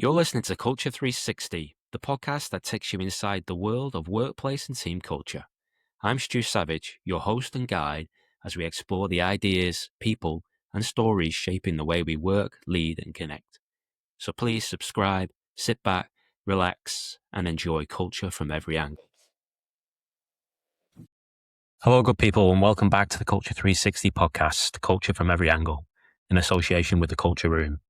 You're listening to Culture 360, the podcast that takes you inside the world of workplace and team culture. I'm Stu Savage, your host and guide, as we explore the ideas, people, and stories shaping the way we work, lead, and connect. So please subscribe, sit back, relax, and enjoy culture from every angle. Hello, good people, and welcome back to the Culture 360 podcast, Culture from Every Angle, in association with the Culture Room.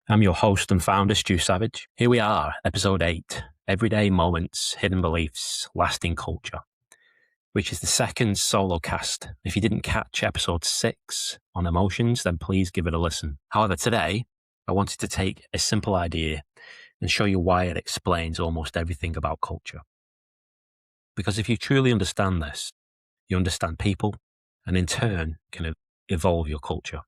I'm your host and founder, Stu Savage. Here we are, episode 8, Everyday Moments, Hidden Beliefs, Lasting Culture, which is the second solo cast. If you didn't catch episode 6 on emotions, then please give it a listen. However, today, I wanted to take a simple idea and show you why it explains almost everything about culture. Because if you truly understand this, you understand people, and in turn can evolve your culture.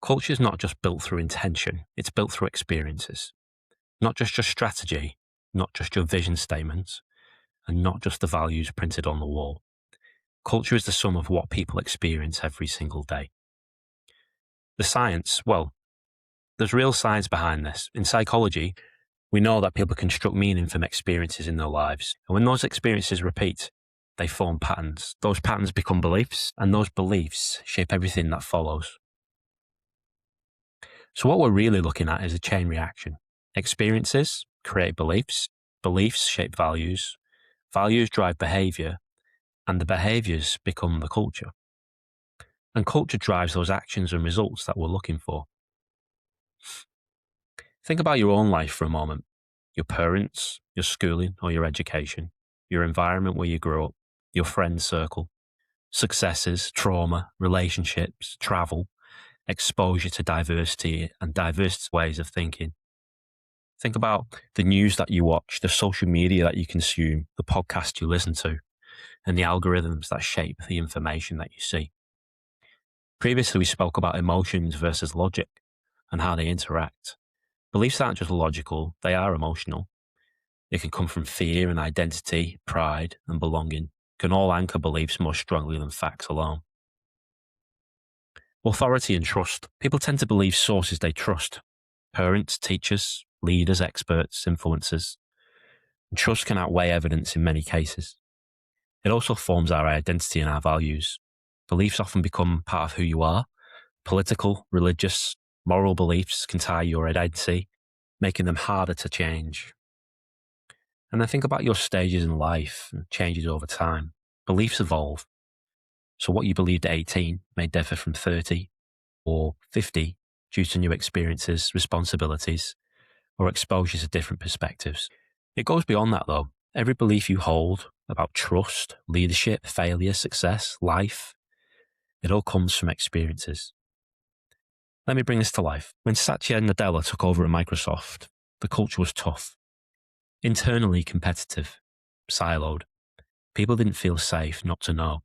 Culture is not just built through intention, it's built through experiences. Not just your strategy, not just your vision statements, and not just the values printed on the wall. Culture is the sum of what people experience every single day. The science, well, there's real science behind this. In psychology, we know that people construct meaning from experiences in their lives. And when those experiences repeat, they form patterns. Those patterns become beliefs, and those beliefs shape everything that follows. So what we're really looking at is a chain reaction. Experiences create beliefs, beliefs shape values, values drive behaviour, and the behaviours become the culture. And culture drives those actions and results that we're looking for. Think about your own life for a moment. Your parents, your schooling or your education, your environment where you grew up, your friend circle, successes, trauma, relationships, travel, exposure to diversity and diverse ways of thinking. Think about the news that you watch, the social media that you consume, the podcast you listen to, and the algorithms that shape the information that you see. Previously, we spoke about emotions versus logic and how they interact. Beliefs aren't just logical, they are emotional. They can come from fear and identity, pride and belonging, can all anchor beliefs more strongly than facts alone. Authority and trust. People tend to believe sources they trust. Parents, teachers, leaders, experts, influencers. And trust can outweigh evidence in many cases. It also forms our identity and our values. Beliefs often become part of who you are. Political, religious, moral beliefs can tie your identity, making them harder to change. And then think about your stages in life and changes over time. Beliefs evolve. So what you believed at 18 may differ from 30 or 50 due to new experiences, responsibilities, or exposure to different perspectives. It goes beyond that though. Every belief you hold about trust, leadership, failure, success, life, it all comes from experiences. Let me bring this to life. When Satya Nadella took over at Microsoft, the culture was tough. Internally competitive, siloed. People didn't feel safe not to know.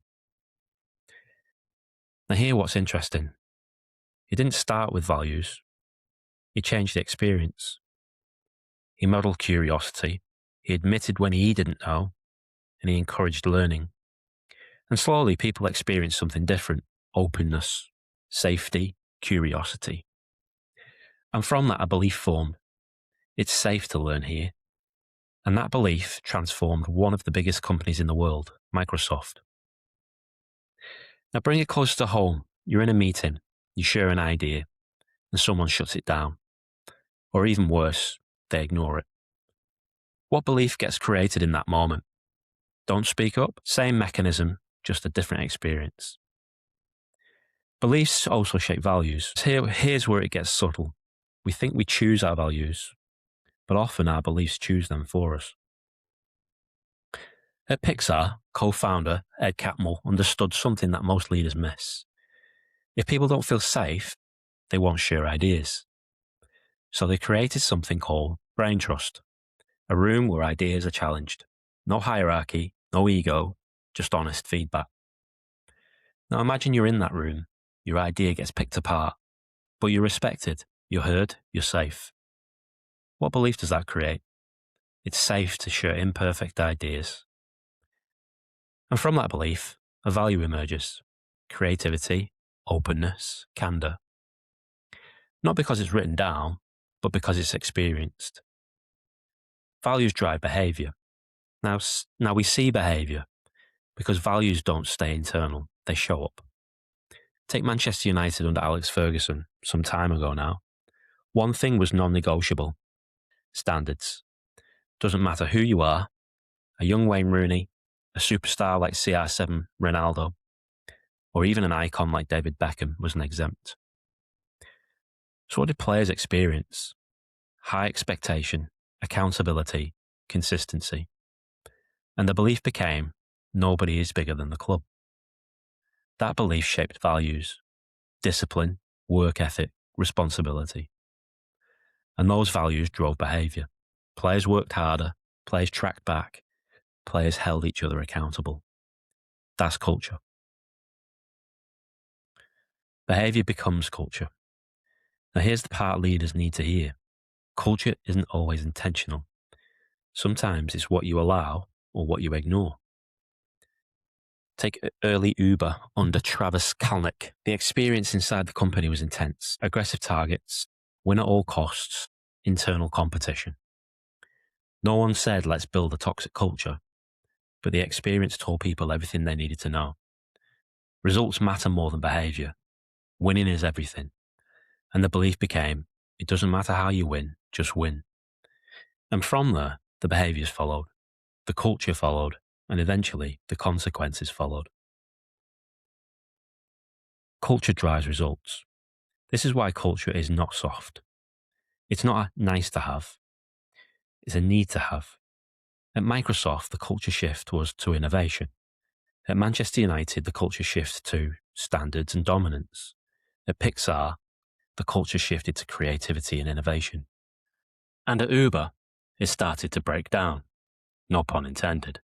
Now here what's interesting. He didn't start with values. He changed the experience. He modeled curiosity. He admitted when he didn't know, and he encouraged learning. And slowly people experienced something different. Openness, safety, curiosity. And from that a belief formed. It's safe to learn here. And that belief transformed one of the biggest companies in the world, Microsoft. Now bring it close to home. You're in a meeting, you share an idea, and someone shuts it down. Or even worse, they ignore it. What belief gets created in that moment? Don't speak up? Same mechanism, just a different experience. Beliefs also shape values. Here's where it gets subtle. We think we choose our values, but often our beliefs choose them for us. At Pixar, co-founder Ed Catmull understood something that most leaders miss. If people don't feel safe, they won't share ideas. So they created something called brain trust, a room where ideas are challenged. No hierarchy, no ego, just honest feedback. Now imagine you're in that room. Your idea gets picked apart, but you're respected, you're heard, you're safe. What belief does that create? It's safe to share imperfect ideas. And from that belief, a value emerges. Creativity, openness, candor. Not because it's written down, but because it's experienced. Values drive behaviour. Now we see behaviour because values don't stay internal, they show up. Take Manchester United under Alex Ferguson some time ago now. One thing was non-negotiable: standards. Doesn't matter who you are, a young Wayne Rooney, a superstar like CR7 Ronaldo, or even an icon like David Beckham wasn't exempt. So what did players experience? High expectation, accountability, consistency. And the belief became, nobody is bigger than the club. That belief shaped values, discipline, work ethic, responsibility. And those values drove behaviour. Players worked harder, players tracked back, players held each other accountable. That's culture. Behaviour becomes culture. Now here's the part leaders need to hear. Culture isn't always intentional. Sometimes it's what you allow or what you ignore. Take early Uber under Travis Kalanick. The experience inside the company was intense. Aggressive targets, win at all costs, internal competition. No one said, let's build a toxic culture, but the experience told people everything they needed to know. Results matter more than behaviour. Winning is everything. And the belief became, it doesn't matter how you win, just win. And from there, the behaviours followed, the culture followed, and eventually the consequences followed. Culture drives results. This is why culture is not soft. It's not a nice to have. It's a need to have. At Microsoft, the culture shift was to innovation. At Manchester United, the culture shift to standards and dominance. At Pixar, the culture shifted to creativity and innovation. And at Uber, it started to break down. No pun intended.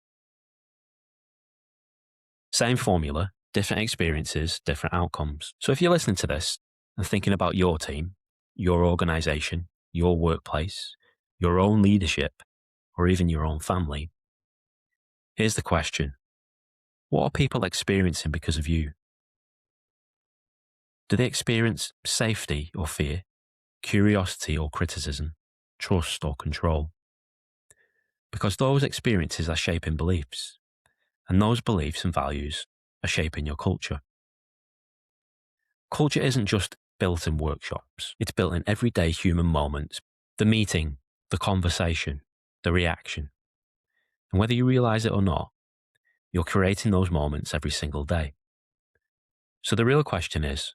Same formula, different experiences, different outcomes. So if you're listening to this and thinking about your team, your organisation, your workplace, your own leadership, or even your own family, here's the question. What are people experiencing because of you? Do they experience safety or fear, curiosity or criticism, trust or control? Because those experiences are shaping beliefs, and those beliefs and values are shaping your culture. Culture isn't just built in workshops. It's built in everyday human moments, the meeting, the conversation, the reaction. And whether you realize it or not, you're creating those moments every single day. So the real question is,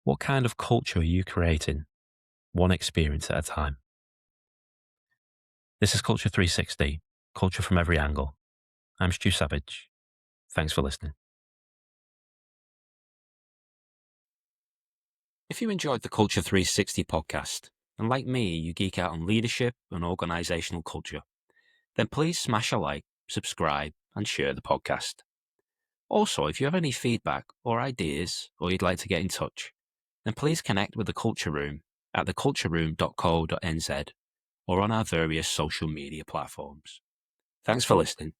what kind of culture are you creating, one experience at a time? This is Culture 360, culture from every angle. I'm Stu Savage. Thanks for listening. If you enjoyed the Culture 360 podcast, and like me, you geek out on leadership and organisational culture, then please smash a like, subscribe, and share the podcast. Also, if you have any feedback or ideas, or you'd like to get in touch, then please connect with the Culture Room at thecultureroom.co.nz or on our various social media platforms. Thanks for listening.